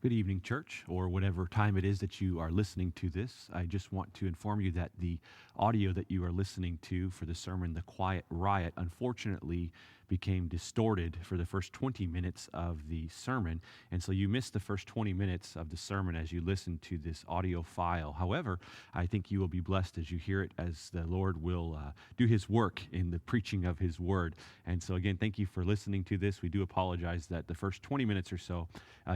Good evening, church, or whatever time it is that you are listening to this. I just want to inform you that the audio that you are listening to for the sermon, The Quiet Riot, unfortunately became distorted for the first 20 minutes of the sermon. And so you missed the first 20 minutes of the sermon as you listen to this audio file. However, I think you will be blessed as you hear it, as the Lord will do His work in the preaching of His Word. And so again, thank you for listening to this. We do apologize that the first 20 minutes or so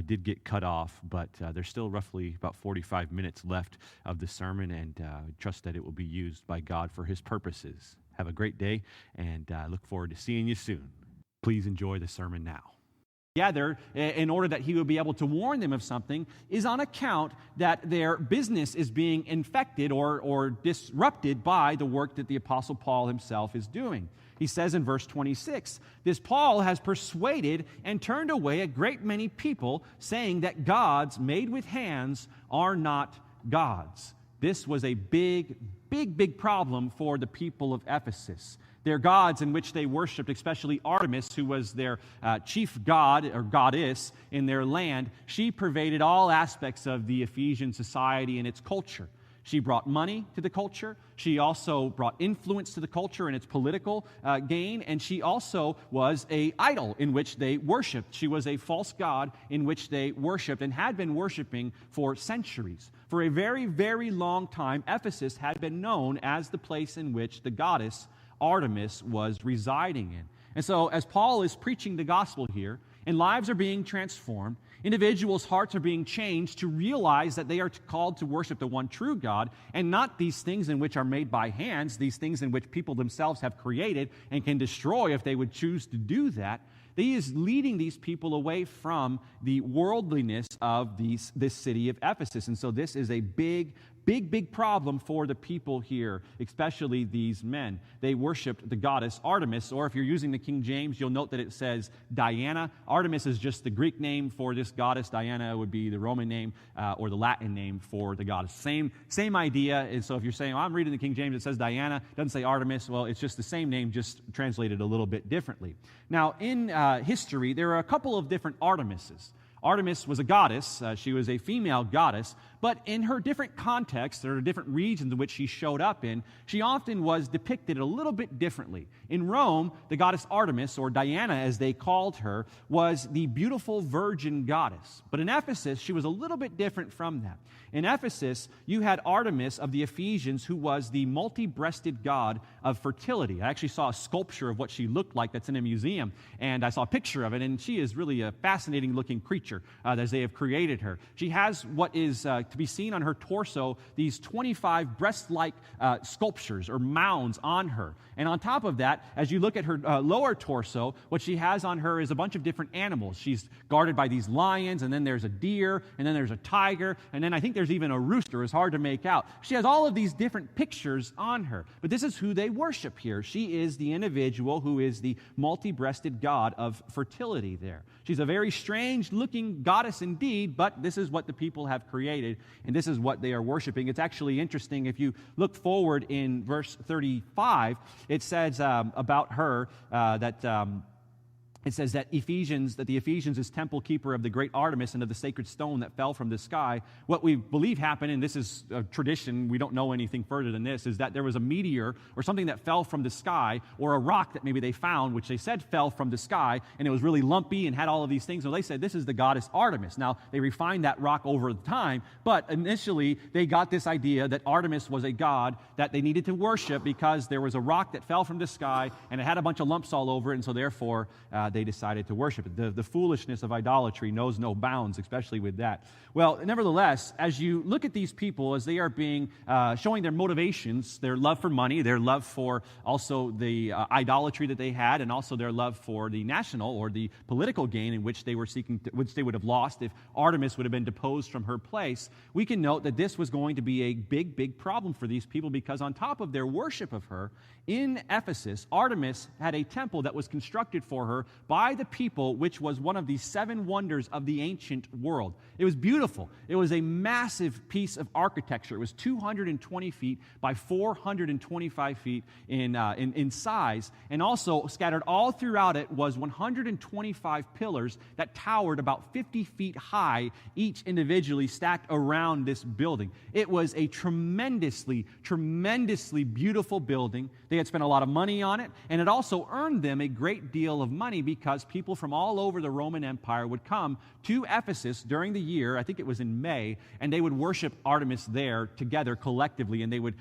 did get cut off, but there's still roughly about 45 minutes left of the sermon, and trust that it will be used by God for His purposes. Have a great day, and I look forward to seeing you soon. Please enjoy the sermon now. Together, in order that he would be able to warn them of something, is on account that their business is being infected or disrupted by the work that the Apostle Paul himself is doing. He says in verse 26, "This Paul has persuaded and turned away a great many people, saying that gods made with hands are not gods." This was a big problem for the people of Ephesus. Their gods in which they worshipped, especially Artemis, who was their chief god or goddess in their land, she pervaded all aspects of the Ephesian society and its culture. She brought money to the culture. She also brought influence to the culture and its political gain. And she also was an idol in which they worshipped. She was a false god in which they worshipped and had been worshiping for centuries. For a very, very long time, Ephesus had been known as the place in which the goddess Artemis was residing in. And so as Paul is preaching the gospel here, and lives are being transformed, individuals' hearts are being changed to realize that they are called to worship the one true God and not these things in which are made by hands, these things in which people themselves have created and can destroy if they would choose to do that. He is leading these people away from the worldliness of this city of Ephesus. And so this is a big problem for the people here, especially these men. They worshipped the goddess Artemis, or if you're using the King James, you'll note that it says Diana. Artemis is just the Greek name for this goddess. Diana would be the Roman name or the Latin name for the goddess. Same idea. And so if you're saying, I'm reading the King James, it says Diana, it doesn't say Artemis. Well, it's just the same name, just translated a little bit differently. Now, in history, there are a couple of different Artemises. Artemis was a goddess. She was a female goddess. But in her different contexts, there are different regions in which she showed up in, she often was depicted a little bit differently. In Rome, the goddess Artemis, or Diana as they called her, was the beautiful virgin goddess. But in Ephesus, she was a little bit different from that. In Ephesus, you had Artemis of the Ephesians, who was the multi-breasted god of fertility. I actually saw a sculpture of what she looked like that's in a museum, and I saw a picture of it, and she is really a fascinating-looking creature as they have created her. She has what is to be seen on her torso, these 25 breast-like sculptures or mounds on her. And on top of that, as you look at her lower torso, what she has on her is a bunch of different animals. She's guarded by these lions, and then there's a deer, and then there's a tiger, and then I think there's even a rooster. It's hard to make out. She has all of these different pictures on her. But this is who they worship here. She is the individual who is the multi-breasted god of fertility there. She's a very strange-looking goddess indeed, but this is what the people have created, and this is what they are worshiping. It's actually interesting. If you look forward in verse 35, it says about her it says that the Ephesians is temple keeper of the great Artemis and of the sacred stone that fell from the sky. What we believe happened, and this is a tradition, we don't know anything further than this, is that there was a meteor or something that fell from the sky, or a rock that maybe they found, which they said fell from the sky, and it was really lumpy and had all of these things. So they said, this is the goddess Artemis. Now, they refined that rock over time, but initially they got this idea that Artemis was a god that they needed to worship because there was a rock that fell from the sky, and it had a bunch of lumps all over it, and so therefore they decided to worship it. The foolishness of idolatry knows no bounds, especially with that. Well, nevertheless, as you look at these people, as they are being showing their motivations, their love for money, their love for also the idolatry that they had, and also their love for the national or the political gain in which they were seeking, which they would have lost if Artemis would have been deposed from her place, we can note that this was going to be a big problem for these people, because on top of their worship of her, in Ephesus, Artemis had a temple that was constructed for her by the people, which was one of the 7 wonders of the ancient world. It was beautiful. It was a massive piece of architecture. It was 220 feet by 425 feet in size, and also scattered all throughout it was 125 pillars that towered about 50 feet high, each individually stacked around this building. It was a tremendously beautiful building. They had spent a lot of money on it, and it also earned them a great deal of money because people from all over the Roman Empire would come to Ephesus during the year, I think it was in May, and they would worship Artemis there together collectively, and they would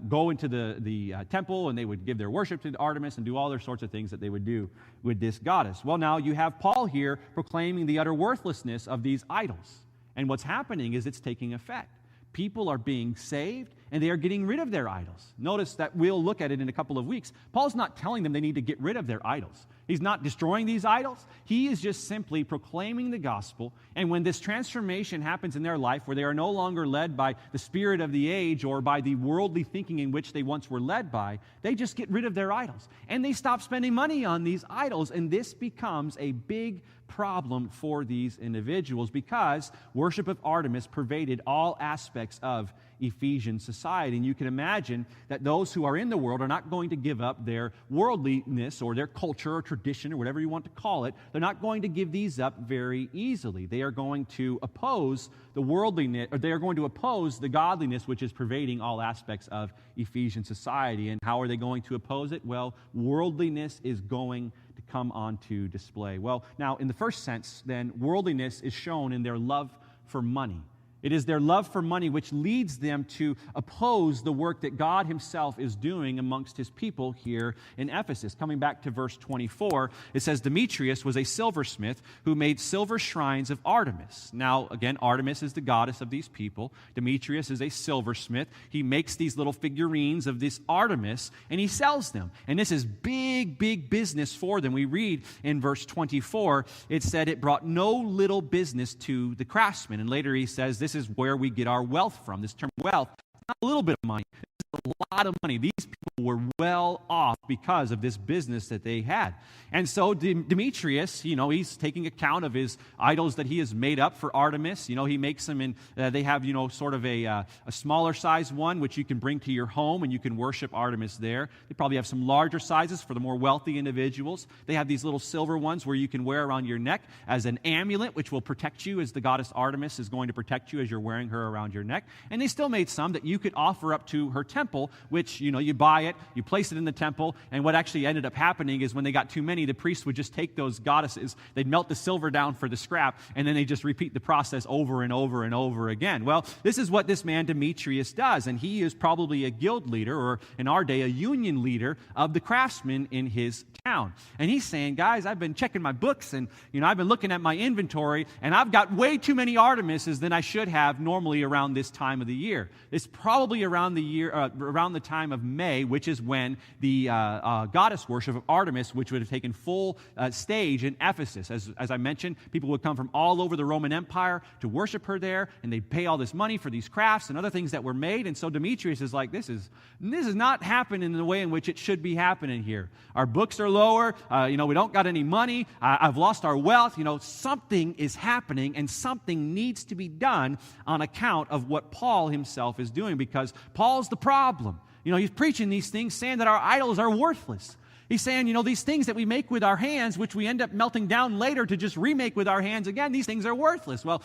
go into the temple, and they would give their worship to Artemis and do all their sorts of things that they would do with this goddess. Well, now you have Paul here proclaiming the utter worthlessness of these idols. And what's happening is it's taking effect. People are being saved, and they are getting rid of their idols. Notice that we'll look at it in a couple of weeks. Paul's not telling them they need to get rid of their idols. He's not destroying these idols. He is just simply proclaiming the gospel. And when this transformation happens in their life, where they are no longer led by the spirit of the age or by the worldly thinking in which they once were led by, they just get rid of their idols. And they stop spending money on these idols. And this becomes a big problem for these individuals because worship of Artemis pervaded all aspects of Ephesian society. And you can imagine that those who are in the world are not going to give up their worldliness or their culture or tradition or whatever you want to call it. They're not going to give these up very easily. They are going to oppose the worldliness, or they are going to oppose the godliness which is pervading all aspects of Ephesian society. And how are they going to oppose it? Well, worldliness is going to come onto display. Well, now, in the first sense, then, worldliness is shown in their love for money. It is their love for money which leads them to oppose the work that God himself is doing amongst his people here in Ephesus. Coming back to verse 24, it says, Demetrius was a silversmith who made silver shrines of Artemis. Now, again, Artemis is the goddess of these people. Demetrius is a silversmith. He makes these little figurines of this Artemis, and he sells them. And this is big business for them. We read in verse 24, it said it brought no little business to the craftsmen. And later he says, this is where we get our wealth from. This term wealth, not a little bit of money. It's a lot of money. These people were well off because of this business that they had. And so Demetrius, he's taking account of his idols that he has made up for Artemis. He makes them in, they have, sort of a smaller size one, which you can bring to your home and you can worship Artemis there. They probably have some larger sizes for the more wealthy individuals. They have these little silver ones where you can wear around your neck as an amulet, which will protect you as the goddess Artemis is going to protect you as you're wearing her around your neck. And they still made some that you could offer up to her temple, which, you buy it, you place it in the temple, and what actually ended up happening is when they got too many, the priests would just take those goddesses, they'd melt the silver down for the scrap, and then they just repeat the process over and over and over again. Well, this is what this man Demetrius does, and he is probably a guild leader, or in our day, a union leader of the craftsmen in his town. And he's saying, guys, I've been checking my books, and I've been looking at my inventory, and I've got way too many Artemises than I should have normally around this time of the year. It's probably around the time of May, which is when the goddess worship of Artemis, which would have taken full stage in Ephesus. As I mentioned, people would come from all over the Roman Empire to worship her there, and they'd pay all this money for these crafts and other things that were made. And so Demetrius is like, this is not happening in the way in which it should be happening here. Our books are lower. We don't got any money. I've lost our wealth. Something is happening, and something needs to be done on account of what Paul himself is doing, because Paul's the problem. He's preaching these things, saying that our idols are worthless. He's saying, these things that we make with our hands, which we end up melting down later to just remake with our hands again, these things are worthless. Well,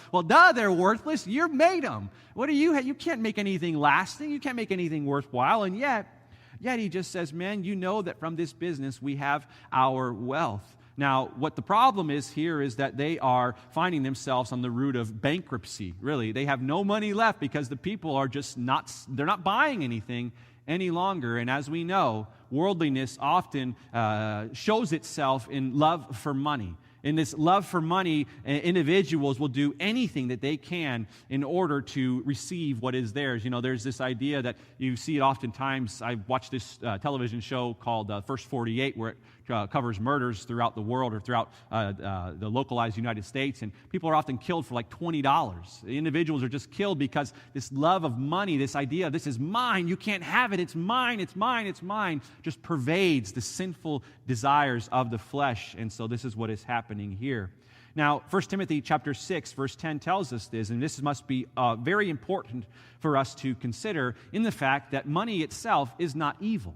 they're worthless. You made them. What do you can't make anything lasting. You can't make anything worthwhile. And yet he just says, man, that from this business we have our wealth. Now, what the problem is here is that they are finding themselves on the route of bankruptcy, really. They have no money left because the people are just they're not buying anything any longer. And as we know, worldliness often shows itself in love for money. In this love for money, individuals will do anything that they can in order to receive what is theirs. There's this idea that you see it oftentimes. I watched this television show called First 48, where it covers murders throughout the world or throughout the localized United States, and people are often killed for like $20. Individuals are just killed because this love of money, this idea of this is mine, you can't have it, it's mine, it's mine, it's mine, just pervades the sinful desires of the flesh. And so this is what is happening here. Now, 1 Timothy chapter 6, verse 10 tells us this, and this must be very important for us to consider in the fact that money itself is not evil.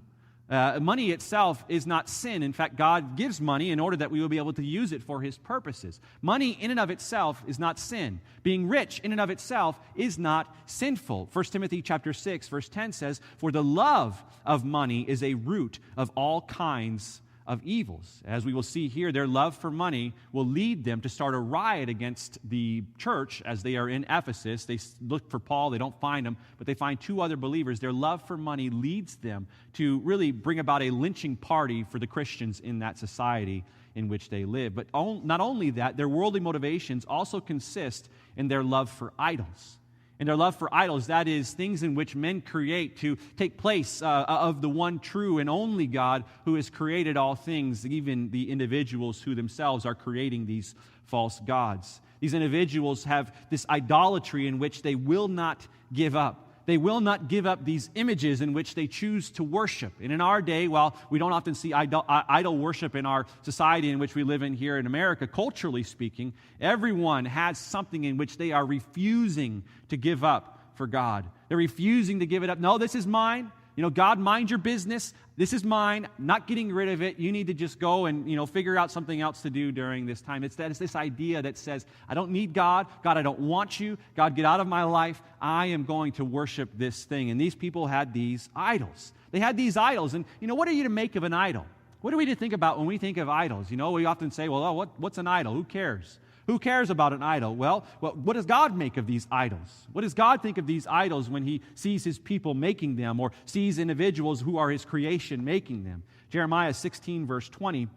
Money itself is not sin. In fact, God gives money in order that we will be able to use it for His purposes. Money in and of itself is not sin. Being rich in and of itself is not sinful. 1 Timothy chapter 6, verse 10 says, "For the love of money is a root of all kinds of evils." As we will see here, their love for money will lead them to start a riot against the church as they are in Ephesus. They look for Paul, they don't find him, but they find two other believers. Their love for money leads them to really bring about a lynching party for the Christians in that society in which they live. But not only that, their worldly motivations also consist in their love for idols. And their love for idols, that is, things in which men create to take place of the one true and only God who has created all things, even the individuals who themselves are creating these false gods. These individuals have this idolatry in which they will not give up. They will not give up these images in which they choose to worship. And in our day, while we don't often see idol worship in our society in which we live in here in America, culturally speaking, everyone has something in which they are refusing to give up for God. They're refusing to give it up. No, this is mine. God, mind your business. This is mine. I'm not getting rid of it. You need to just go and, figure out something else to do during this time. It's this idea that says, I don't need God. God, I don't want you. God, get out of my life. I am going to worship this thing. And these people had these idols. They had these idols. And, what are you to make of an idol? What are we to think about when we think of idols? We often say, well, what's an idol? Who cares? Who cares about an idol? Well, what does God make of these idols? What does God think of these idols when He sees His people making them or sees individuals who are His creation making them? Jeremiah 16, verse 20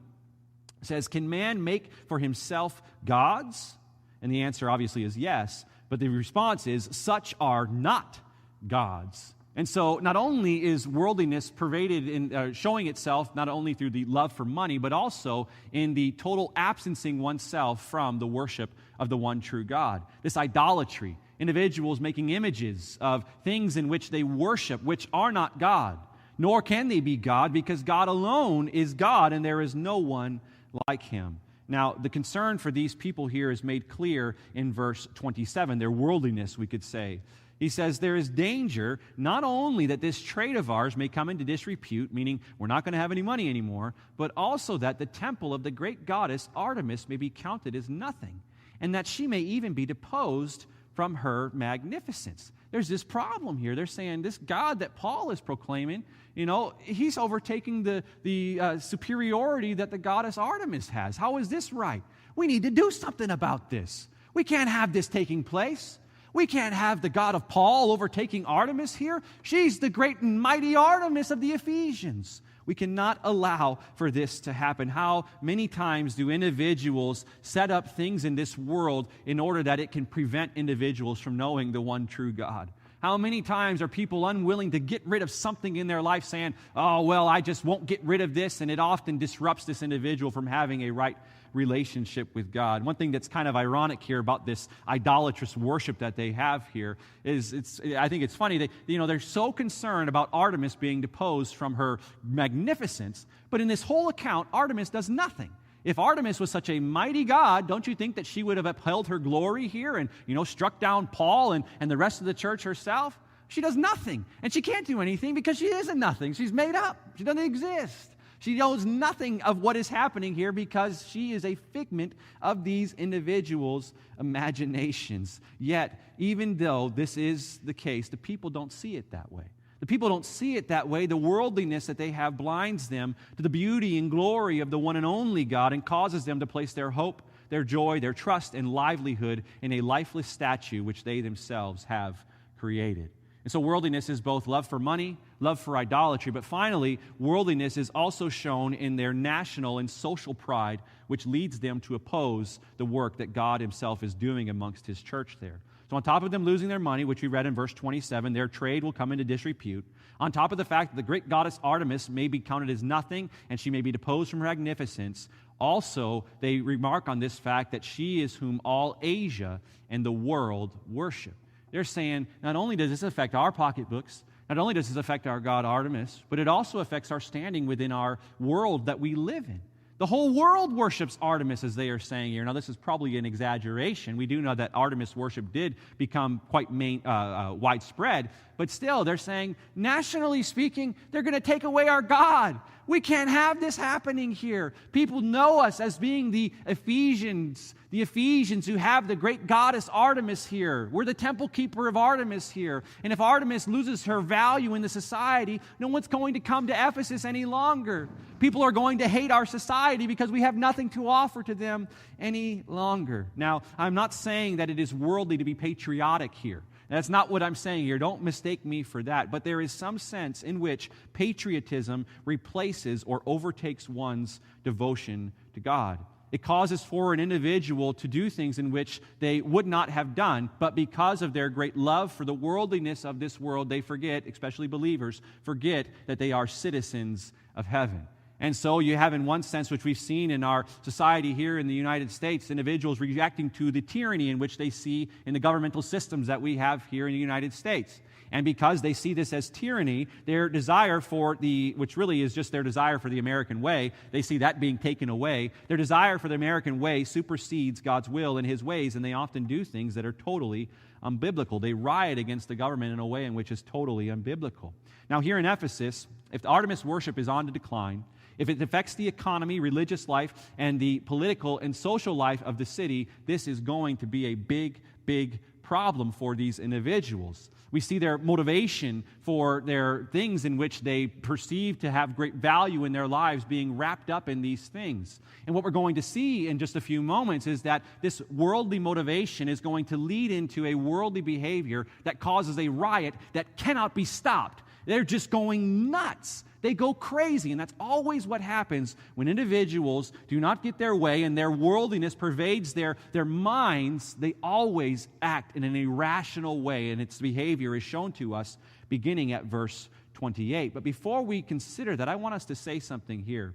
says, "Can man make for himself gods?" And the answer obviously is yes, but the response is, "Such are not gods." And so not only is worldliness pervaded in showing itself not only through the love for money, but also in the total absencing oneself from the worship of the one true God. This idolatry, individuals making images of things in which they worship, which are not God, nor can they be God, because God alone is God and there is no one like Him. Now, the concern for these people here is made clear in verse 27, their worldliness, we could say. He says, there is danger not only that this trade of ours may come into disrepute, meaning we're not going to have any money anymore, but also that the temple of the great goddess Artemis may be counted as nothing, and that she may even be deposed from her magnificence. There's this problem here. They're saying this God that Paul is proclaiming, he's overtaking the superiority that the goddess Artemis has. How is this right? We need to do something about this. We can't have this taking place. We can't have the God of Paul overtaking Artemis here. She's the great and mighty Artemis of the Ephesians. We cannot allow for this to happen. How many times do individuals set up things in this world in order that it can prevent individuals from knowing the one true God? How many times are people unwilling to get rid of something in their life saying, oh, well, I just won't get rid of this, and it often disrupts this individual from having a right relationship with God. One thing that's kind of ironic here about this idolatrous worship that they have here is I think it's funny that they're so concerned about Artemis being deposed from her magnificence, but in this whole account, Artemis does nothing. If Artemis was such a mighty god, don't you think that she would have upheld her glory here and, struck down Paul and the rest of the church herself? She does nothing, and she can't do anything because she isn't nothing. She's made up. She doesn't exist. She knows nothing of what is happening here because she is a figment of these individuals' imaginations. Yet, even though this is the case, the people don't see it that way. The people don't see it that way. The worldliness that they have blinds them to the beauty and glory of the one and only God and causes them to place their hope, their joy, their trust, and livelihood in a lifeless statue which they themselves have created. And so worldliness is both love for money, love for idolatry, but finally, worldliness is also shown in their national and social pride, which leads them to oppose the work that God Himself is doing amongst His church there. So on top of them losing their money, which we read in verse 27, their trade will come into disrepute. On top of the fact that the great goddess Artemis may be counted as nothing and she may be deposed from her magnificence, also they remark on this fact that she is whom all Asia and the world worship. They're saying, not only does this affect our pocketbooks, not only does this affect our god Artemis, but it also affects our standing within our world that we live in. The whole world worships Artemis, as they are saying here. Now, this is probably an exaggeration. We do know that Artemis worship did become quite widespread, but still, they're saying, nationally speaking, they're going to take away our God. We can't have this happening here. People know us as being the Ephesians who have the great goddess Artemis here. We're the temple keeper of Artemis here. And if Artemis loses her value in the society, no one's going to come to Ephesus any longer. People are going to hate our society because we have nothing to offer to them any longer. Now, I'm not saying that it is worldly to be patriotic here. That's not what I'm saying here. Don't mistake me for that. But there is some sense in which patriotism replaces or overtakes one's devotion to God. It causes for an individual to do things in which they would not have done, but because of their great love for the worldliness of this world, they forget, especially believers, forget that they are citizens of heaven. And so you have, in one sense, which we've seen in our society here in the United States, individuals reacting to the tyranny in which they see in the governmental systems that we have here in the United States. And because they see this as tyranny, their desire for which really is just their desire for the American way, they see that being taken away. Their desire for the American way supersedes God's will and His ways, and they often do things that are totally unbiblical. They riot against the government in a way in which is totally unbiblical. Now, here in Ephesus, if the Artemis worship is on the decline, if it affects the economy, religious life, and the political and social life of the city, this is going to be a big, big problem for these individuals. We see their motivation for their things in which they perceive to have great value in their lives being wrapped up in these things. And what we're going to see in just a few moments is that this worldly motivation is going to lead into a worldly behavior that causes a riot that cannot be stopped. They're just going nuts. They go crazy, and that's always what happens when individuals do not get their way and their worldliness pervades their minds. They always act in an irrational way, and its behavior is shown to us beginning at verse 28. But before we consider that, I want us to say something here.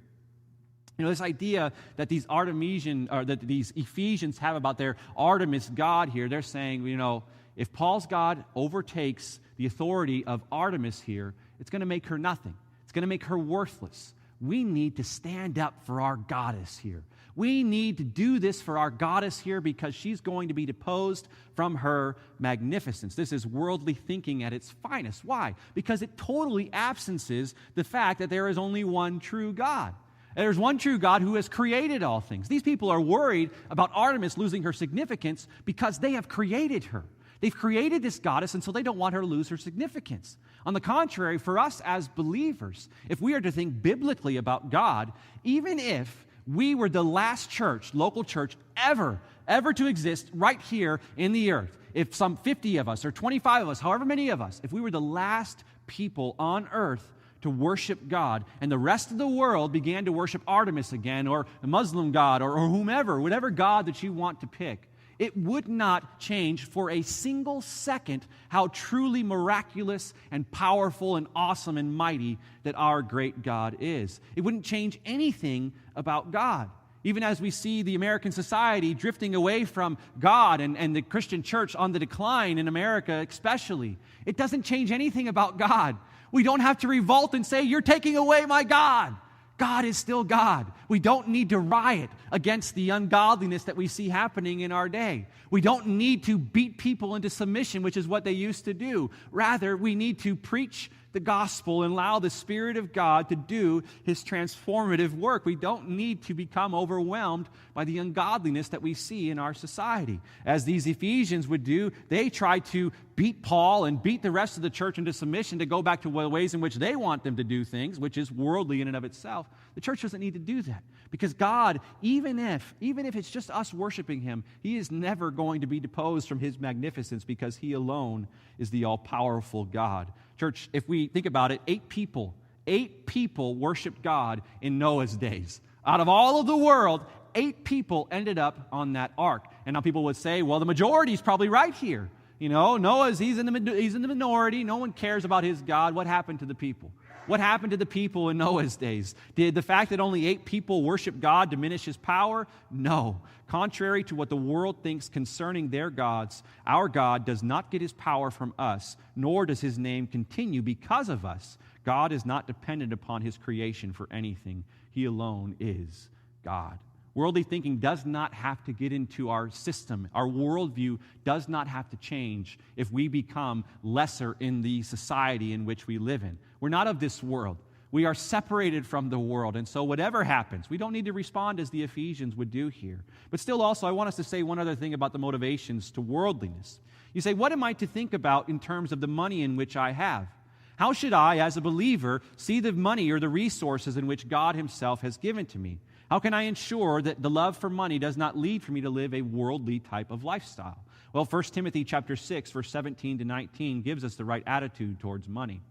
You know, this idea that these these Ephesians have about their Artemis God here, they're saying, you know, if Paul's God overtakes the authority of Artemis here, it's going to make her nothing. It's going to make her worthless. We need to stand up for our goddess here. We need to do this for our goddess here because she's going to be deposed from her magnificence. This is worldly thinking at its finest. Why? Because it totally absences the fact that there is only one true God. There's one true God who has created all things. These people are worried about Artemis losing her significance because they have created her. They've created this goddess, and so they don't want her to lose her significance. On the contrary, for us as believers, if we are to think biblically about God, even if we were the last church, local church, ever to exist right here in the earth, if some 50 of us or 25 of us, however many of us, if we were the last people on earth to worship God, and the rest of the world began to worship Artemis again, or the Muslim God, or whomever, whatever God that you want to pick, it would not change for a single second how truly miraculous and powerful and awesome and mighty that our great God is. It wouldn't change anything about God. Even as we see the American society drifting away from God and the Christian church on the decline in America especially, it doesn't change anything about God. We don't have to revolt and say, "You're taking away my God." God is still God. We don't need to riot against the ungodliness that we see happening in our day. We don't need to beat people into submission, which is what they used to do. Rather, we need to preach the gospel and allow the Spirit of God to do His transformative work. We don't need to become overwhelmed by the ungodliness that we see in our society. As these Ephesians would do, they try to beat Paul and beat the rest of the church into submission to go back to the ways in which they want them to do things, which is worldly in and of itself. The church doesn't need to do that because God, even if it's just us worshiping Him, He is never going to be deposed from His magnificence because He alone is the all-powerful God. Church, if we think about it, 8 people worshiped God in Noah's days. Out of all of the world, 8 people ended up on that ark. And now people would say, well, the majority is probably right here. You know, he's in the minority. No one cares about his God. What happened to the people? What happened to the people in Noah's days? Did the fact that only 8 people worship God diminish his power? No. Contrary to what the world thinks concerning their gods, our God does not get his power from us, nor does his name continue because of us. God is not dependent upon his creation for anything. He alone is God. Worldly thinking does not have to get into our system. Our worldview does not have to change if we become lesser in the society in which we live in. We're not of this world. We are separated from the world. And so whatever happens, we don't need to respond as the Ephesians would do here. But still also, I want us to say one other thing about the motivations to worldliness. You say, what am I to think about in terms of the money in which I have? How should I, as a believer, see the money or the resources in which God himself has given to me? How can I ensure that the love for money does not lead for me to live a worldly type of lifestyle? Well, 1 Timothy chapter 6, verse 17 to 19 gives us the right attitude towards money.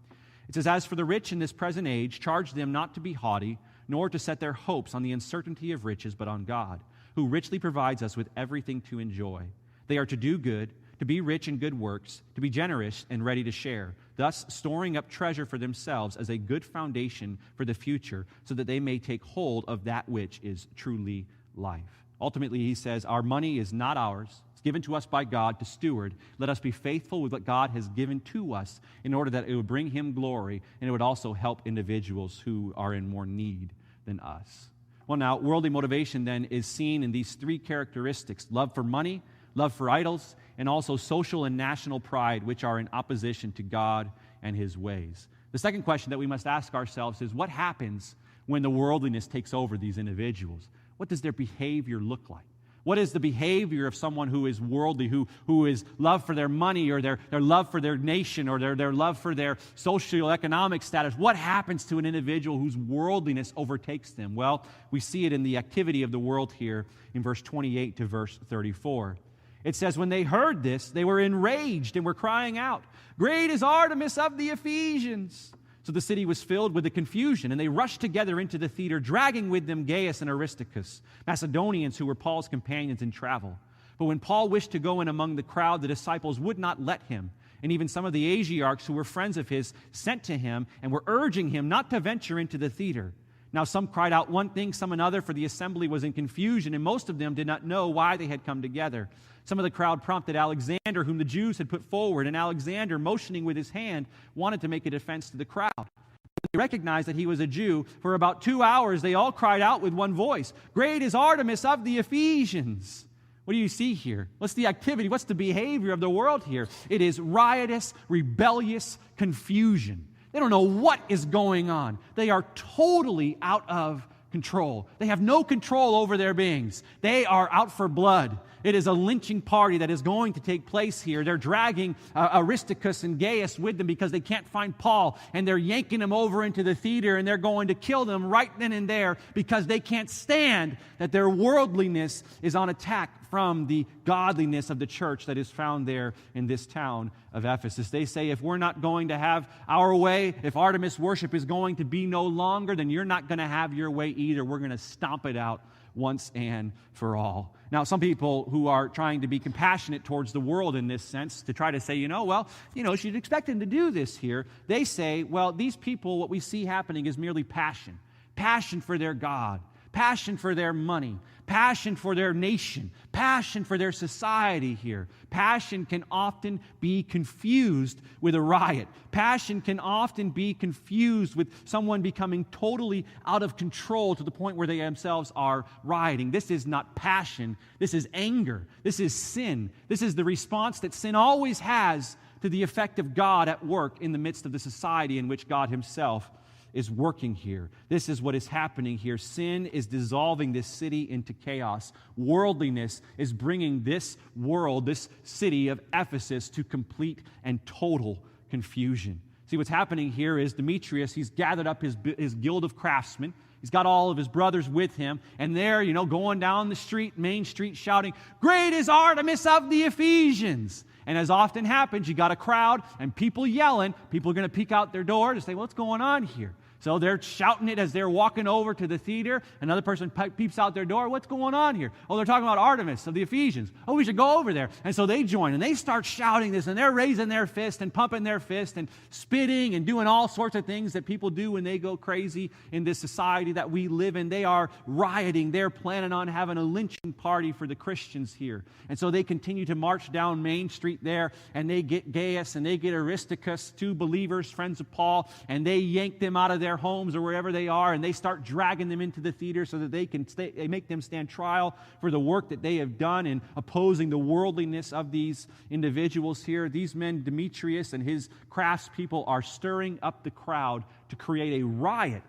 It says, as for the rich in this present age, charge them not to be haughty, nor to set their hopes on the uncertainty of riches, but on God, who richly provides us with everything to enjoy. They are to do good, to be rich in good works, to be generous and ready to share, thus storing up treasure for themselves as a good foundation for the future, so that they may take hold of that which is truly life. Ultimately, he says, our money is not ours. It's given to us by God to steward. Let us be faithful with what God has given to us in order that it would bring him glory, and it would also help individuals who are in more need than us. Well, now, worldly motivation then is seen in these 3 characteristics: love for money, love for idols, and also social and national pride, which are in opposition to God and his ways. The second question that we must ask ourselves is, what happens when the worldliness takes over these individuals? What does their behavior look like? What is the behavior of someone who is worldly, who is love for their money or their love for their nation or their love for their socioeconomic status? What happens to an individual whose worldliness overtakes them? Well, we see it in the activity of the world here in verse 28 to verse 34. It says, when they heard this, they were enraged and were crying out, great is Artemis of the Ephesians. So the city was filled with the confusion, and they rushed together into the theater, dragging with them Gaius and Aristarchus, Macedonians who were Paul's companions in travel. But when Paul wished to go in among the crowd, the disciples would not let him. And even some of the Asiarchs who were friends of his sent to him and were urging him not to venture into the theater. Now some cried out one thing, some another, for the assembly was in confusion, and most of them did not know why they had come together. Some of the crowd prompted Alexander, whom the Jews had put forward, and Alexander, motioning with his hand, wanted to make a defense to the crowd. They recognized that he was a Jew. For about 2 hours they all cried out with one voice, great is Artemis of the Ephesians. What do you see here? What's the activity? What's the behavior of the world here? It is riotous, rebellious confusion. They don't know what is going on. They are totally out of control. They have no control over their beings. They are out for blood. It is a lynching party that is going to take place here. They're dragging Aristarchus and Gaius with them because they can't find Paul, and they're yanking him over into the theater, and they're going to kill them right then and there because they can't stand that their worldliness is on attack from the godliness of the church that is found there in this town of Ephesus. They say, if we're not going to have our way, if Artemis worship is going to be no longer, then you're not going to have your way either. We're going to stomp it out once and for all. Now, some people who are trying to be compassionate towards the world in this sense, to try to say, you'd expect them to do this here. They say, well, these people, what we see happening is merely passion. Passion for their God. Passion for their money. Passion for their nation. Passion for their society here. Passion can often be confused with a riot. Passion can often be confused with someone becoming totally out of control to the point where they themselves are rioting. This is not passion. This is anger. This is sin. This is the response that sin always has to the effect of God at work in the midst of the society in which God himself is working here. This is what is happening here. Sin is dissolving this city into chaos. Worldliness is bringing this world, this city of Ephesus, to complete and total confusion. See, what's happening here is Demetrius, he's gathered up his guild of craftsmen. He's got all of his brothers with him, and they're, going down the street, main street, shouting, great is Artemis of the Ephesians. And as often happens, you got a crowd and people yelling. People are going to peek out their door to say, what's going on here? So they're shouting it as they're walking over to the theater. Another person peeps out their door. What's going on here? Oh, they're talking about Artemis of the Ephesians. Oh, we should go over there. And so they join, and they start shouting this, and they're raising their fist and pumping their fist and spitting and doing all sorts of things that people do when they go crazy in this society that we live in. They are rioting. They're planning on having a lynching party for the Christians here. And so they continue to march down Main Street there, and they get Gaius and they get Aristarchus, two believers, friends of Paul, and they yank them out of their homes or wherever they are, and they start dragging them into the theater so that they make them stand trial for the work that they have done in opposing the worldliness of these individuals here. These men, Demetrius and his craftspeople, are stirring up the crowd to create a riot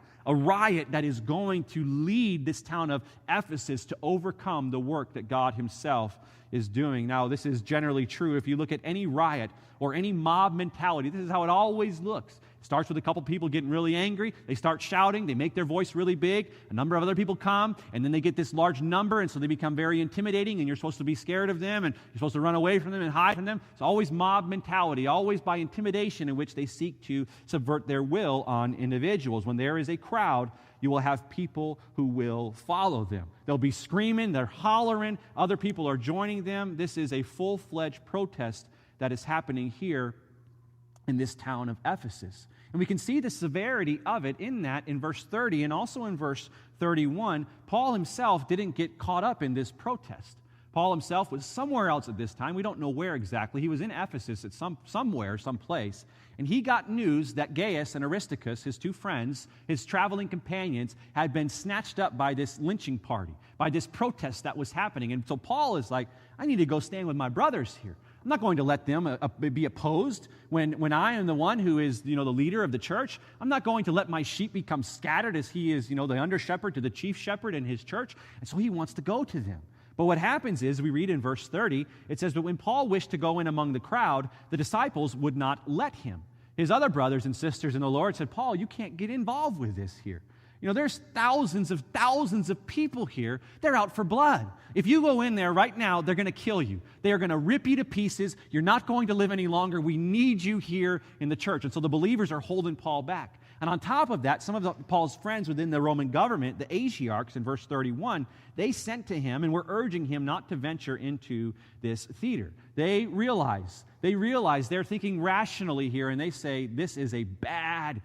that is going to lead this town of Ephesus to overcome the work that God himself is doing. Now, this is generally true. If you look at any riot or any mob mentality, this is how it always looks. It starts with a couple people getting really angry. They start shouting. They make their voice really big. A number of other people come, and then they get this large number, and so they become very intimidating, and you're supposed to be scared of them, and you're supposed to run away from them and hide from them. It's always mob mentality, always by intimidation, in which they seek to subvert their will on individuals. When there is a crowd, you will have people who will follow them. They'll be screaming, they're hollering, other people are joining them. This is a full-fledged protest that is happening here in this town of Ephesus. And we can see the severity of it in verse 30 and also in verse 31. Paul himself didn't get caught up in this protest. Paul himself was somewhere else at this time. We don't know where exactly. He was in Ephesus at somewhere, someplace. And he got news that Gaius and Aristarchus, his two friends, his traveling companions, had been snatched up by this lynching party, by this protest that was happening. And so Paul is like, I need to go stand with my brothers here. I'm not going to let them be opposed when I am the one who is, the leader of the church. I'm not going to let my sheep become scattered as he is, the under shepherd to the chief shepherd in his church. And so he wants to go to them. But what happens is, we read in verse 30, it says, but when Paul wished to go in among the crowd, the disciples would not let him. His other brothers and sisters in the Lord said, Paul, you can't get involved with this here. There's thousands of people here. They're out for blood. If you go in there right now, they're going to kill you. They are going to rip you to pieces. You're not going to live any longer. We need you here in the church. And so the believers are holding Paul back. And on top of that, some of Paul's friends within the Roman government, the Asiarchs in verse 31, they sent to him and were urging him not to venture into this theater. They realize they're thinking rationally here, and they say this is a bad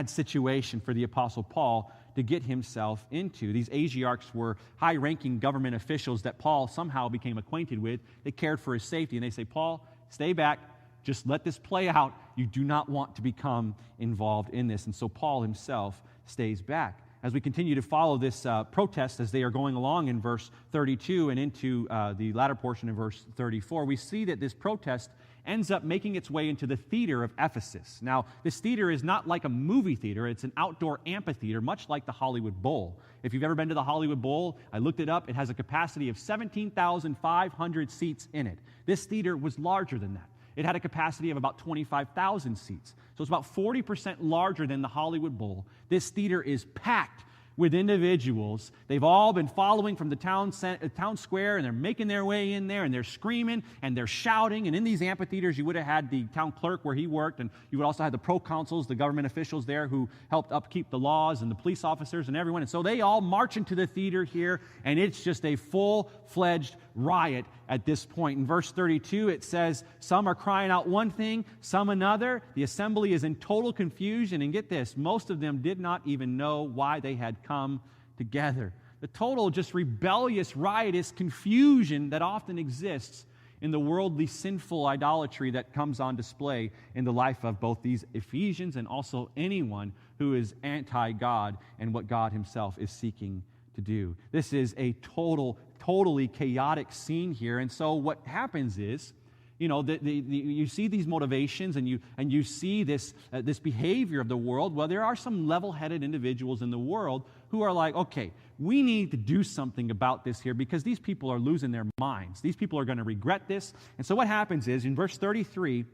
situation for the Apostle Paul to get himself into. These Asiarchs were high-ranking government officials that Paul somehow became acquainted with. They cared for his safety, and they say, Paul, stay back. Just let this play out. You do not want to become involved in this. And so Paul himself stays back. As we continue to follow this protest as they are going along in verse 32 and into the latter portion of verse 34, we see that this protest ends up making its way into the theater of Ephesus. Now, this theater is not like a movie theater. It's an outdoor amphitheater, much like the Hollywood Bowl. If you've ever been to the Hollywood Bowl, I looked it up. It has a capacity of 17,500 seats in it. This theater was larger than that. It had a capacity of about 25,000 seats. So it's about 40% larger than the Hollywood Bowl. This theater is packed with individuals. They've all been following from the town square, and they're making their way in there, and they're screaming, and they're shouting. And in these amphitheaters, you would have had the town clerk where he worked, and you would also have the proconsuls, the government officials there who helped upkeep the laws, and the police officers and everyone. And so they all march into the theater here, and it's just a full-fledged riot at this point. In verse 32, it says, some are crying out one thing, some another. The assembly is in total confusion. And get this, most of them did not even know why they had come together. The total just rebellious, riotous confusion that often exists in the worldly sinful idolatry that comes on display in the life of both these Ephesians and also anyone who is anti-God and what God himself is seeking to do. This is a totally chaotic scene here. And so what happens is, you see these motivations and you see this behavior of the world. Well, there are some level-headed individuals in the world who are like, okay, we need to do something about this here because these people are losing their minds. These people are going to regret this. And so what happens is, in verse 33,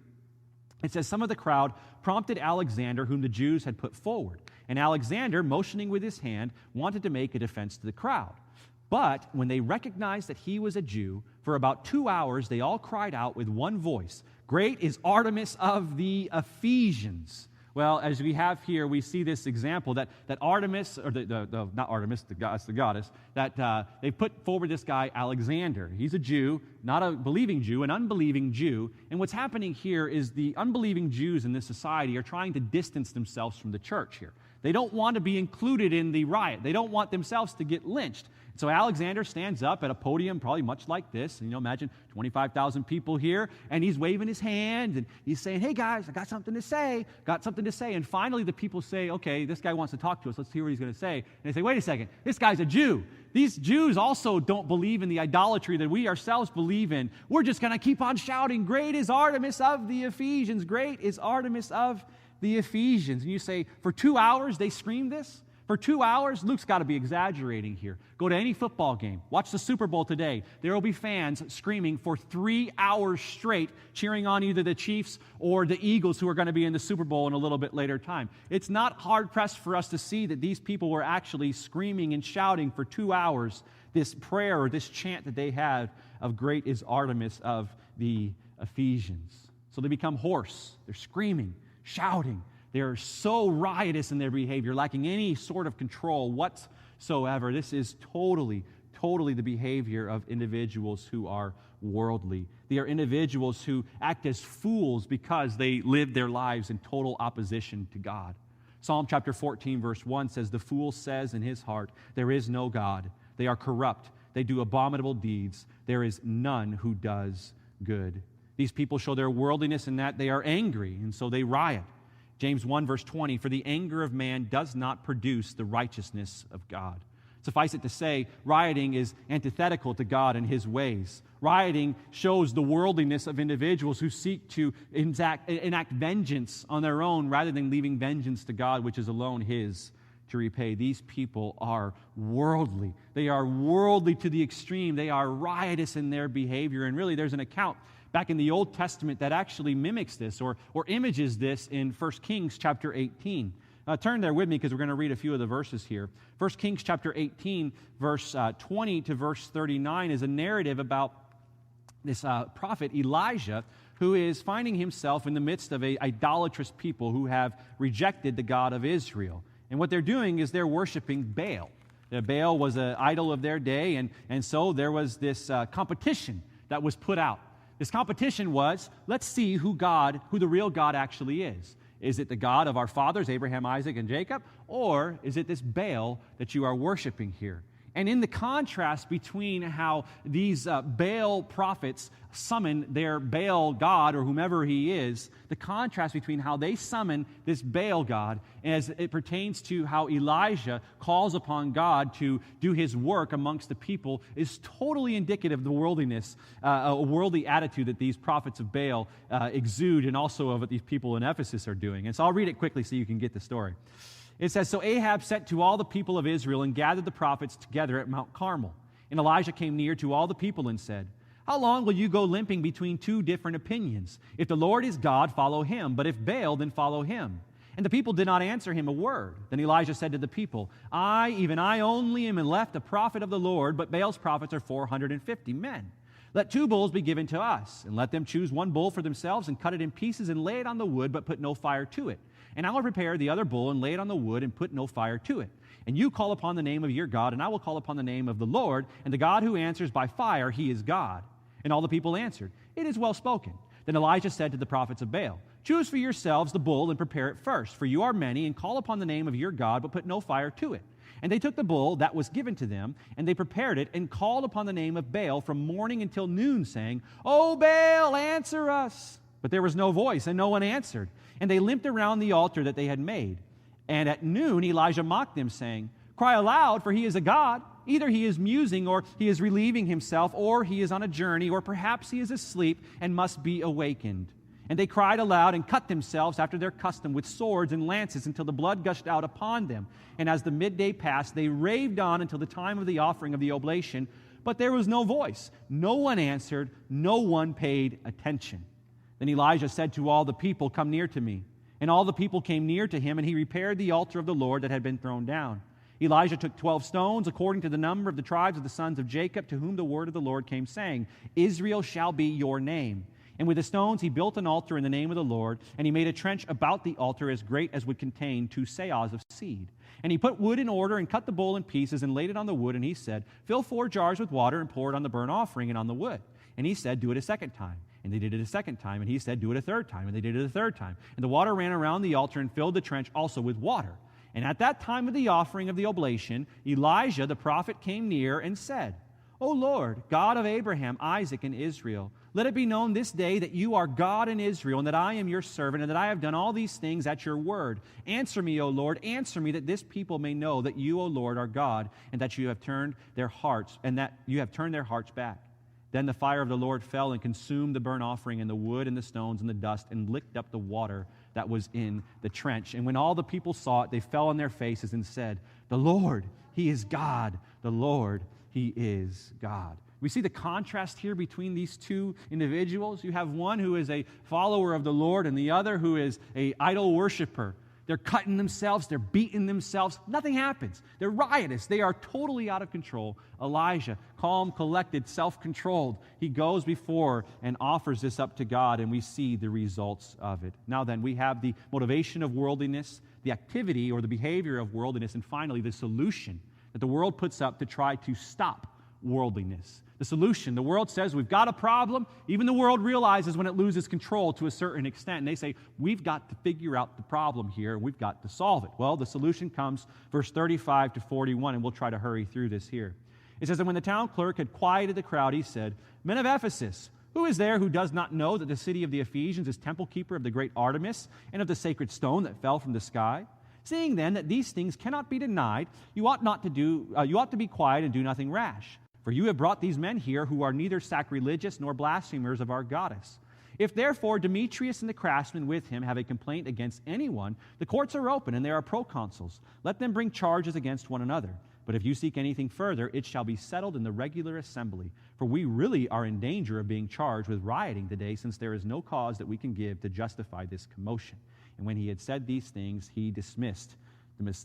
it says, some of the crowd prompted Alexander, whom the Jews had put forward. And Alexander, motioning with his hand, wanted to make a defense to the crowd. But when they recognized that he was a Jew, for about 2 hours they all cried out with one voice, "Great is Artemis of the Ephesians." Well, as we have here, we see this example that Artemis, or not Artemis, that's the goddess, that they put forward this guy, Alexander. He's a Jew, not a believing Jew, an unbelieving Jew. And what's happening here is the unbelieving Jews in this society are trying to distance themselves from the church here. They don't want to be included in the riot. They don't want themselves to get lynched. So Alexander stands up at a podium probably much like this. And, imagine 25,000 people here, and he's waving his hand, and he's saying, hey, guys, I got something to say, And finally the people say, okay, this guy wants to talk to us. Let's hear what he's going to say. And they say, wait a second, this guy's a Jew. These Jews also don't believe in the idolatry that we ourselves believe in. We're just going to keep on shouting, great is Artemis of the Ephesians. Great is Artemis of the Ephesians. And you say, for 2 hours they scream this? For 2 hours? Luke's got to be exaggerating here. Go to any football game. Watch the Super Bowl today. There will be fans screaming for 3 hours straight, cheering on either the Chiefs or the Eagles, who are going to be in the Super Bowl in a little bit later time. It's not hard-pressed for us to see that these people were actually screaming and shouting for 2 hours this prayer or this chant that they had of great is Artemis of the Ephesians. So they become hoarse. They're screaming, shouting. They're so riotous in their behavior, lacking any sort of control whatsoever. This is totally the behavior of individuals who are worldly. They are individuals who act as fools because they live their lives in total opposition to God. Psalm chapter 14, verse 1 says, the fool says in his heart, there is no God. They are corrupt. They do abominable deeds. There is none who does good. These people show their worldliness in that they are angry, and so they riot. James 1, verse 20, for the anger of man does not produce the righteousness of God. Suffice it to say, rioting is antithetical to God and His ways. Rioting shows the worldliness of individuals who seek to enact vengeance on their own rather than leaving vengeance to God, which is alone His to repay. These people are worldly. They are worldly to the extreme. They are riotous in their behavior. And really, there's an account back in the Old Testament that actually mimics this or images this in 1 Kings chapter 18. Turn there with me because we're going to read a few of the verses here. 1 Kings chapter 18, verse 20 to verse 39 is a narrative about this prophet Elijah, who is finding himself in the midst of an idolatrous people who have rejected the God of Israel. And what they're doing is they're worshiping Baal. Baal was an idol of their day, and so there was this competition that was put out. This competition was, let's see who the real God actually is. Is it the God of our fathers, Abraham, Isaac, and Jacob? Or is it this Baal that you are worshiping here? And in the contrast between how these Baal prophets summon their Baal God or whomever he is, the contrast between how they summon this Baal God as it pertains to how Elijah calls upon God to do his work amongst the people is totally indicative of the worldliness, a worldly attitude that these prophets of Baal exude, and also of what these people in Ephesus are doing. And so I'll read it quickly so you can get the story. It says, so Ahab sent to all the people of Israel and gathered the prophets together at Mount Carmel. And Elijah came near to all the people and said, how long will you go limping between two different opinions? If the Lord is God, follow him, but if Baal, then follow him. And the people did not answer him a word. Then Elijah said to the people, even I only am left a prophet of the Lord, but Baal's prophets are 450 men. Let 2 bulls be given to us, and let them choose 1 bull for themselves and cut it in pieces and lay it on the wood, but put no fire to it. And I will prepare the other bull and lay it on the wood and put no fire to it. And you call upon the name of your God, and I will call upon the name of the Lord, and the God who answers by fire, he is God. And all the people answered, it is well spoken. Then Elijah said to the prophets of Baal, choose for yourselves the bull and prepare it first, for you are many, and call upon the name of your God, but put no fire to it. And they took the bull that was given to them, and they prepared it, and called upon the name of Baal from morning until noon, saying, O Baal, answer us. But there was no voice, and no one answered. And they limped around the altar that they had made. And at noon Elijah mocked them, saying, cry aloud, for he is a god. Either he is musing, or he is relieving himself, or he is on a journey, or perhaps he is asleep and must be awakened. And they cried aloud and cut themselves after their custom with swords and lances until the blood gushed out upon them. And as the midday passed, they raved on until the time of the offering of the oblation. But there was no voice. No one answered. No one paid attention. Then Elijah said to all the people, come near to me. And all the people came near to him, and he repaired the altar of the Lord that had been thrown down. Elijah took 12 stones, according to the number of the tribes of the sons of Jacob, to whom the word of the Lord came, saying, Israel shall be your name. And with the stones he built an altar in the name of the Lord, and he made a trench about the altar as great as would contain 2 seahs of seed. And he put wood in order and cut the bowl in pieces and laid it on the wood, and he said, fill 4 jars with water and pour it on the burnt offering and on the wood. And he said, do it a second time. And they did it a second time, and he said, do it a third time. And they did it a third time. And the water ran around the altar and filled the trench also with water. And at that time of the offering of the oblation, Elijah the prophet came near and said, O Lord, God of Abraham, Isaac, and Israel, let it be known this day that you are God in Israel, and that I am your servant, and that I have done all these things at your word. Answer me, O Lord, answer me, that this people may know that you, O Lord, are God, and that you have turned their hearts, back. Then the fire of the Lord fell and consumed the burnt offering and the wood and the stones and the dust, and licked up the water that was in the trench. And when all the people saw it, they fell on their faces and said, the Lord, He is God. The Lord, He is God. We see the contrast here between these two individuals. You have one who is a follower of the Lord and the other who is an idol worshiper. They're cutting themselves. They're beating themselves. Nothing happens. They're riotous. They are totally out of control. Elijah, calm, collected, self-controlled. He goes before and offers this up to God, and we see the results of it. Now then, we have the motivation of worldliness, the activity or the behavior of worldliness, and finally the solution that the world puts up to try to stop worldliness. The solution, the world says we've got a problem. Even the world realizes when it loses control to a certain extent, and they say, we've got to figure out the problem here. We've got to solve it. Well, the solution comes, verse 35 to 41, and we'll try to hurry through this here. It says, and when the town clerk had quieted the crowd, he said, men of Ephesus, who is there who does not know that the city of the Ephesians is temple keeper of the great Artemis and of the sacred stone that fell from the sky? Seeing then that these things cannot be denied, you ought to be quiet and do nothing rash. For you have brought these men here who are neither sacrilegious nor blasphemers of our goddess. If therefore Demetrius and the craftsmen with him have a complaint against anyone, the courts are open and there are proconsuls. Let them bring charges against one another. But if you seek anything further, it shall be settled in the regular assembly. For we really are in danger of being charged with rioting today, since there is no cause that we can give to justify this commotion. And when he had said these things, he dismissed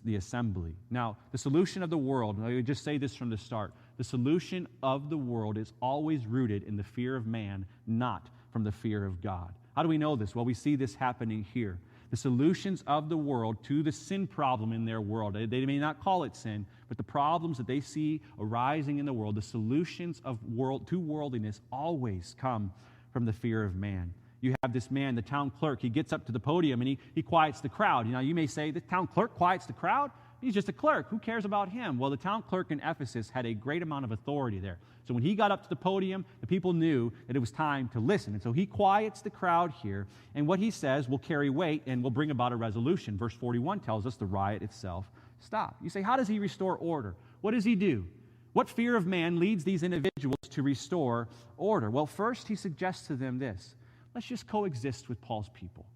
the assembly. Now, the solution of the world, and I would just say this from the start, the solution of the world is always rooted in the fear of man, not from the fear of God. How do we know this? Well, we see this happening here. The solutions of the world to the sin problem in their world, they may not call it sin, but the problems that they see arising in the world, the solutions of to worldliness always come from the fear of man. You have this man, the town clerk, he gets up to the podium and he quiets the crowd. You may say, the town clerk quiets the crowd? He's just a clerk. Who cares about him? Well, the town clerk in Ephesus had a great amount of authority there. So when he got up to the podium, the people knew that it was time to listen. And so he quiets the crowd here, and what he says will carry weight and will bring about a resolution. Verse 41 tells us the riot itself stopped. You say, how does he restore order? What does he do? What fear of man leads these individuals to restore order? Well, first he suggests to them this. Let's just coexist with Paul's people.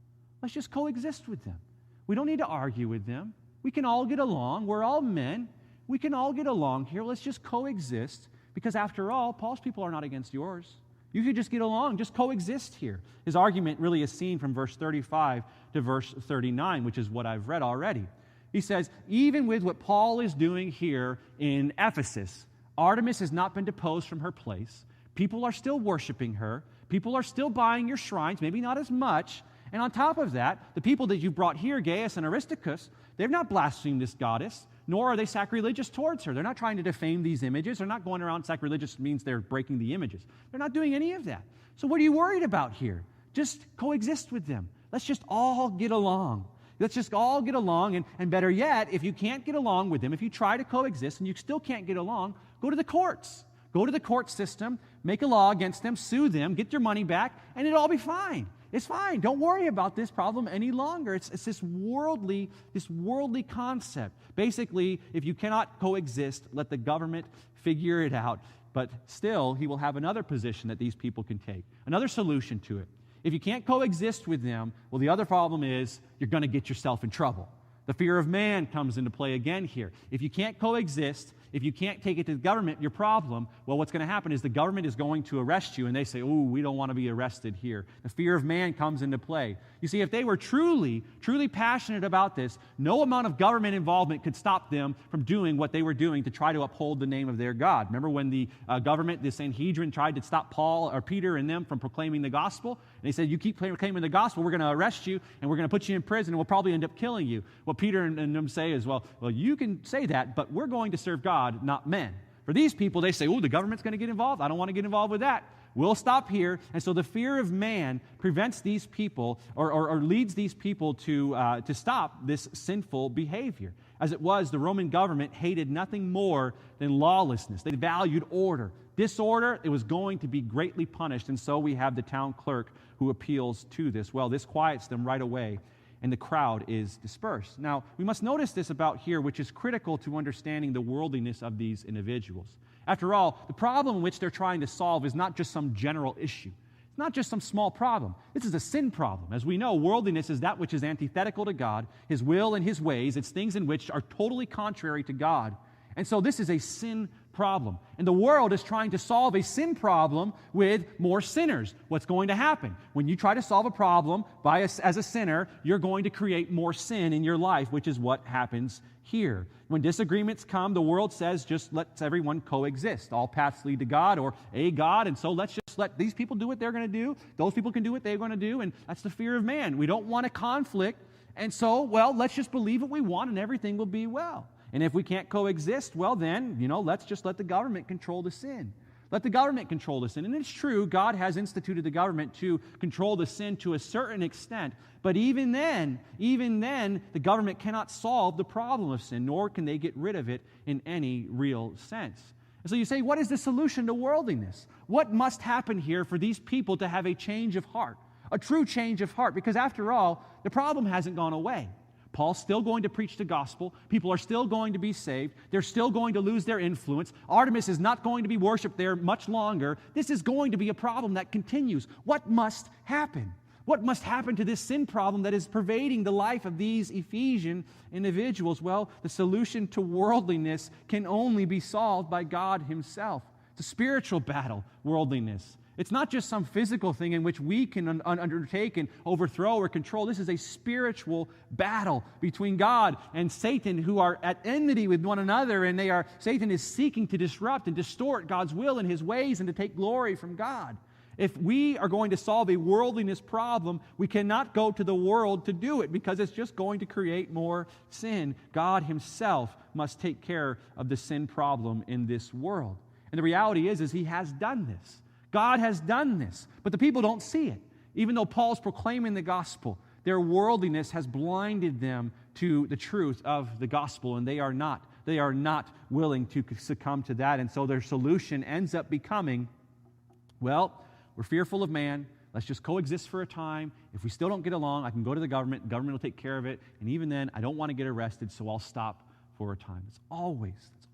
Let's just coexist with them. We don't need to argue with them. We can all get along. We're all men. We can all get along here. Let's just coexist, because after all, Paul's people are not against yours. You could just get along, just coexist here. His argument really is seen from verse 35 to verse 39, which is what I've read already. He says, even with what Paul is doing here in Ephesus, Artemis has not been deposed from her place. People are still worshiping her. People are still buying your shrines, maybe not as much. And on top of that, the people that you brought here, Gaius and Aristarchus, they've not blasphemed this goddess, nor are they sacrilegious towards her. They're not trying to defame these images. They're not going around sacrilegious means they're breaking the images. They're not doing any of that. So what are you worried about here? Just coexist with them. Let's just all get along. Let's just all get along. And better yet, if you can't get along with them, if you try to coexist and you still can't get along, go to the courts. Go to the court system, make a law against them, sue them, get your money back, and it'll all be fine. It's fine. Don't worry about this problem any longer. It's this worldly concept. Basically, if you cannot coexist, let the government figure it out. But still, he will have another position that these people can take, another solution to it. If you can't coexist with them, well, the other problem is you're going to get yourself in trouble. The fear of man comes into play again here. If you can't coexist, if you can't take it to the government, your problem, well, what's going to happen is the government is going to arrest you, and they say, oh, we don't want to be arrested here. The fear of man comes into play. You see, if they were truly passionate about this, no amount of government involvement could stop them from doing what they were doing to try to uphold the name of their God. Remember when the government, the Sanhedrin, tried to stop Paul or Peter and them from proclaiming the gospel? And they said, you keep proclaiming the gospel, we're going to arrest you, and we're going to put you in prison, and we'll probably end up killing you. What Peter and them say is, well, you can say that, but we're going to serve God, not men. For these people, they say, oh, the government's going to get involved. I don't want to get involved with that. We'll stop here. And so the fear of man prevents these people or leads these people to stop this sinful behavior. As it was, the Roman government hated nothing more than lawlessness. They valued order. Disorder, it was going to be greatly punished. And so we have the town clerk who appeals to this. Well, this quiets them right away, and the crowd is dispersed. Now, we must notice this about here, which is critical to understanding the worldliness of these individuals. After all, the problem which they're trying to solve is not just some general issue. It's not just some small problem. This is a sin problem. As we know, worldliness is that which is antithetical to God, His will and His ways. It's things in which are totally contrary to God. And so this is a sin problem. And the world is trying to solve a sin problem with more sinners. What's going to happen? When you try to solve a problem as a sinner, you're going to create more sin in your life, which is what happens here. When disagreements come, the world says, just let everyone coexist. All paths lead to God or a God, and so let's just let these people do what they're going to do. Those people can do what they're going to do, and that's the fear of man. We don't want a conflict, and so, well, let's just believe what we want, and everything will be well. And if we can't coexist, well then, let's just let the government control the sin. Let the government control the sin. And it's true, God has instituted the government to control the sin to a certain extent. But even then, the government cannot solve the problem of sin, nor can they get rid of it in any real sense. And so you say, what is the solution to worldliness? What must happen here for these people to have a change of heart? A true change of heart? Because after all, the problem hasn't gone away. Paul's still going to preach the gospel. People are still going to be saved. They're still going to lose their influence. Artemis is not going to be worshipped there much longer. This is going to be a problem that continues. What must happen? What must happen to this sin problem that is pervading the life of these Ephesian individuals? Well, the solution to worldliness can only be solved by God Himself. It's a spiritual battle, worldliness. It's not just some physical thing in which we can undertake and overthrow or control. This is a spiritual battle between God and Satan, who are at enmity with one another, and Satan is seeking to disrupt and distort God's will and His ways and to take glory from God. If we are going to solve a worldliness problem, we cannot go to the world to do it because it's just going to create more sin. God Himself must take care of the sin problem in this world. And the reality is He has done this. God has done this, but the people don't see it. Even though Paul's proclaiming the gospel, their worldliness has blinded them to the truth of the gospel, and they are not willing to succumb to that. And so their solution ends up becoming, well, we're fearful of man. Let's just coexist for a time. If we still don't get along, I can go to the government. The government will take care of it. And even then, I don't want to get arrested, so I'll stop for a time. It's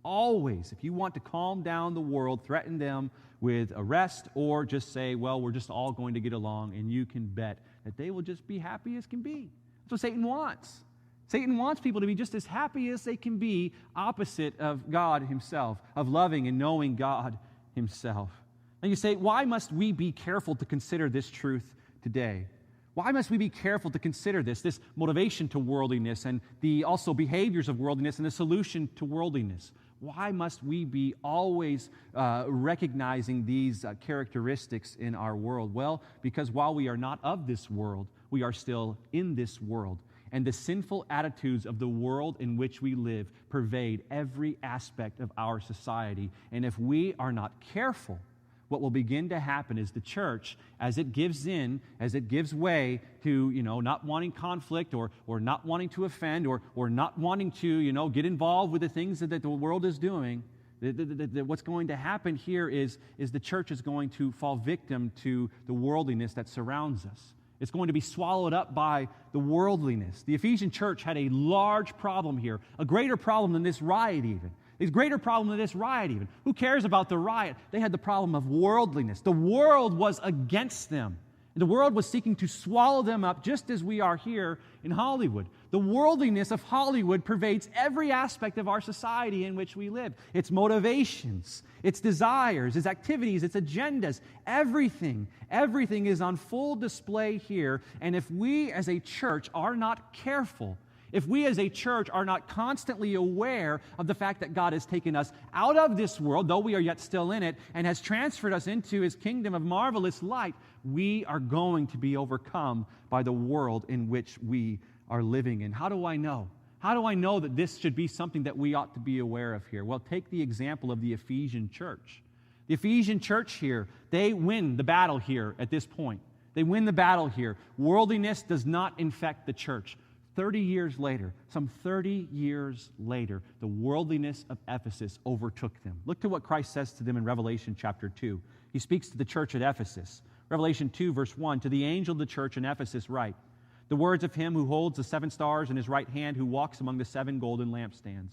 always, if you want to calm down the world, threaten them with arrest, or just say, well, we're just all going to get along, and you can bet that they will just be happy as can be. That's what Satan wants. Satan wants people to be just as happy as they can be, opposite of God Himself, of loving and knowing God Himself. And you say, why must we be careful to consider this truth today? Why must we be careful to consider this motivation to worldliness and the also behaviors of worldliness and the solution to worldliness? Why must we be always recognizing these characteristics in our world? Well, because while we are not of this world, we are still in this world. And the sinful attitudes of the world in which we live pervade every aspect of our society. And if we are not careful, what will begin to happen is the church, as it gives way to, not wanting conflict or not wanting to offend or not wanting to, get involved with the things that the world is doing, what's going to happen here is the church is going to fall victim to the worldliness that surrounds us. It's going to be swallowed up by the worldliness. The Ephesian church had a large problem here, a greater problem than this riot even. It's a greater problem than this riot even. Who cares about the riot? They had the problem of worldliness. The world was against them. The world was seeking to swallow them up just as we are here in Hollywood. The worldliness of Hollywood pervades every aspect of our society in which we live. Its motivations, its desires, its activities, its agendas, everything is on full display here. And if we as a church are not careful, if we as a church are not constantly aware of the fact that God has taken us out of this world, though we are yet still in it, and has transferred us into His kingdom of marvelous light, we are going to be overcome by the world in which we are living in. How do I know? How do I know that this should be something that we ought to be aware of here? Well, take the example of the Ephesian church. The Ephesian church here, they win the battle here at this point. They win the battle here. Worldliness does not infect the church. 30 years later, some 30 years later, the worldliness of Ephesus overtook them. Look to what Christ says to them in Revelation chapter 2. He speaks to the church at Ephesus. Revelation 2, verse 1, to the angel of the church in Ephesus write, the words of him who holds the 7 stars in his right hand, who walks among the 7 golden lampstands.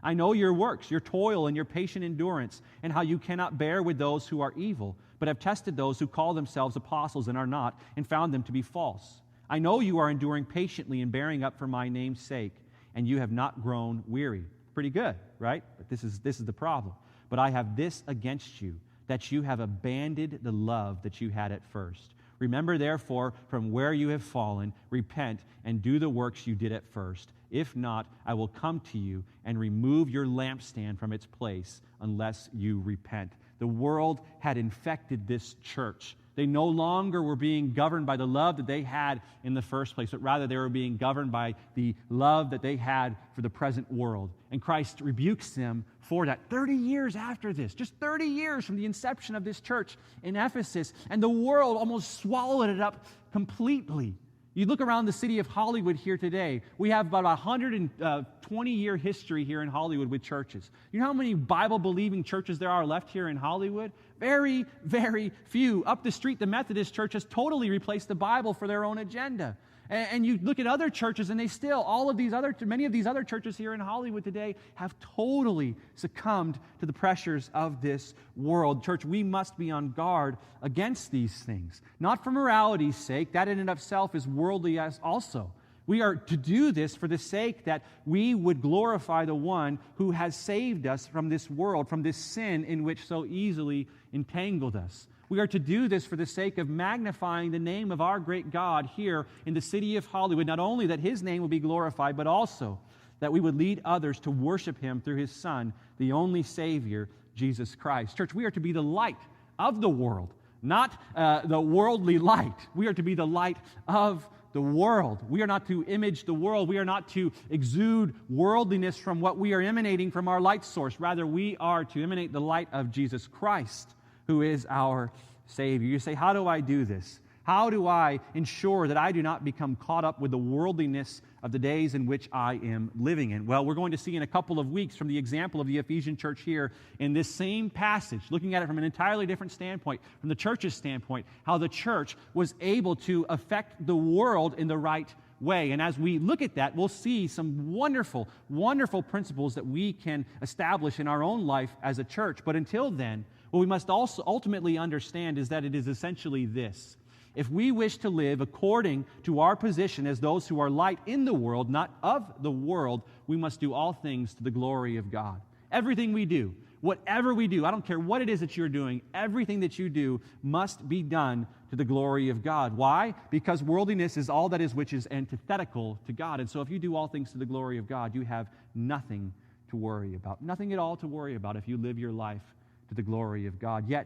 I know your works, your toil, and your patient endurance, and how you cannot bear with those who are evil, but have tested those who call themselves apostles and are not, and found them to be false. I know you are enduring patiently and bearing up for my name's sake, and you have not grown weary. Pretty good, right? But this is the problem. But I have this against you, that you have abandoned the love that you had at first. Remember, therefore, from where you have fallen, repent and do the works you did at first. If not, I will come to you and remove your lampstand from its place unless you repent. The world had infected this church. They no longer were being governed by the love that they had in the first place, but rather they were being governed by the love that they had for the present world. And Christ rebukes them for that 30 years after this, just 30 years from the inception of this church in Ephesus, and the world almost swallowed it up completely. You look around the city of Hollywood here today, we have about a 120-year history here in Hollywood with churches. You know how many Bible-believing churches there are left here in Hollywood? Very, very few. Up the street, the Methodist Church has totally replaced the Bible for their own agenda. And you look at other churches, and many of these other churches here in Hollywood today have totally succumbed to the pressures of this world. Church, we must be on guard against these things. Not for morality's sake, that in and of itself is worldly as also. We are to do this for the sake that we would glorify the one who has saved us from this world, from this sin in which so easily entangled us. We are to do this for the sake of magnifying the name of our great God here in the city of Hollywood. Not only that His name will be glorified, but also that we would lead others to worship Him through His Son, the only Savior, Jesus Christ. Church, we are to be the light of the world, not the worldly light. We are to be the light of the world. We are not to image the world. We are not to exude worldliness from what we are emanating from our light source. Rather, we are to emanate the light of Jesus Christ, who is our Savior. You say, how do I do this? How do I ensure that I do not become caught up with the worldliness of the days in which I am living in? Well, we're going to see in a couple of weeks from the example of the Ephesian church here in this same passage, looking at it from an entirely different standpoint, from the church's standpoint, how the church was able to affect the world in the right way. And as we look at that, we'll see some wonderful, wonderful principles that we can establish in our own life as a church. But until then, what we must also ultimately understand is that it is essentially this. If we wish to live according to our position as those who are light in the world, not of the world, we must do all things to the glory of God. Everything we do, whatever we do, I don't care what it is that you're doing, everything that you do must be done to the glory of God. Why? Because worldliness is all that is which is antithetical to God. And so if you do all things to the glory of God, you have nothing to worry about. Nothing at all to worry about if you live your life to the glory of God. Yet,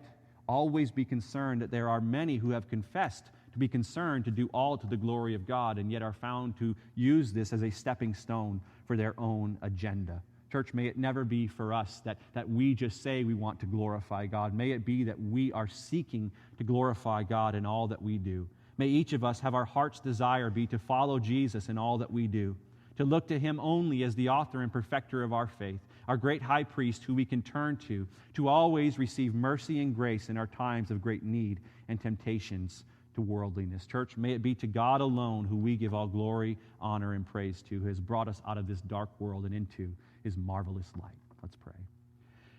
always be concerned that there are many who have confessed to be concerned to do all to the glory of God, and yet are found to use this as a stepping stone for their own agenda. Church, may it never be for us that we just say we want to glorify God. May it be that we are seeking to glorify God in all that we do. May each of us have our heart's desire be to follow Jesus in all that we do, to look to Him only as the author and perfecter of our faith, our great high priest who we can turn to always receive mercy and grace in our times of great need and temptations to worldliness. Church, may it be to God alone who we give all glory, honor, and praise to, who has brought us out of this dark world and into His marvelous light. Let's pray.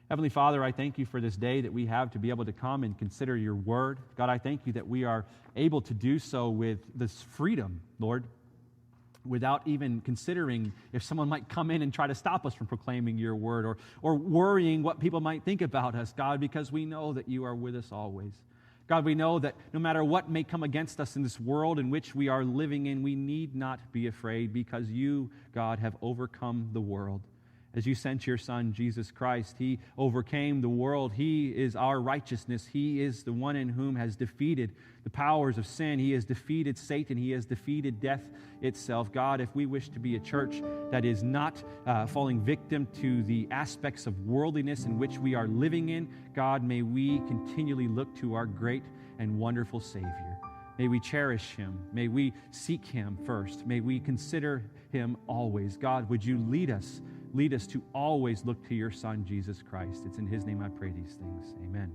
Heavenly Father, I thank you for this day that we have to be able to come and consider your word. God, I thank you that we are able to do so with this freedom, Lord, without even considering if someone might come in and try to stop us from proclaiming your word, or worrying what people might think about us, God, because we know that you are with us always. God, we know that no matter what may come against us in this world in which we are living in, we need not be afraid because you, God, have overcome the world. As you sent your Son, Jesus Christ, he overcame the world. He is our righteousness. He is the one in whom has defeated the powers of sin. He has defeated Satan. He has defeated death itself. God, if we wish to be a church that is not falling victim to the aspects of worldliness in which we are living in, God, may we continually look to our great and wonderful Savior. May we cherish him. May we seek him first. May we consider him always. God, would you lead us to always look to your Son, Jesus Christ. It's in his name I pray these things. Amen.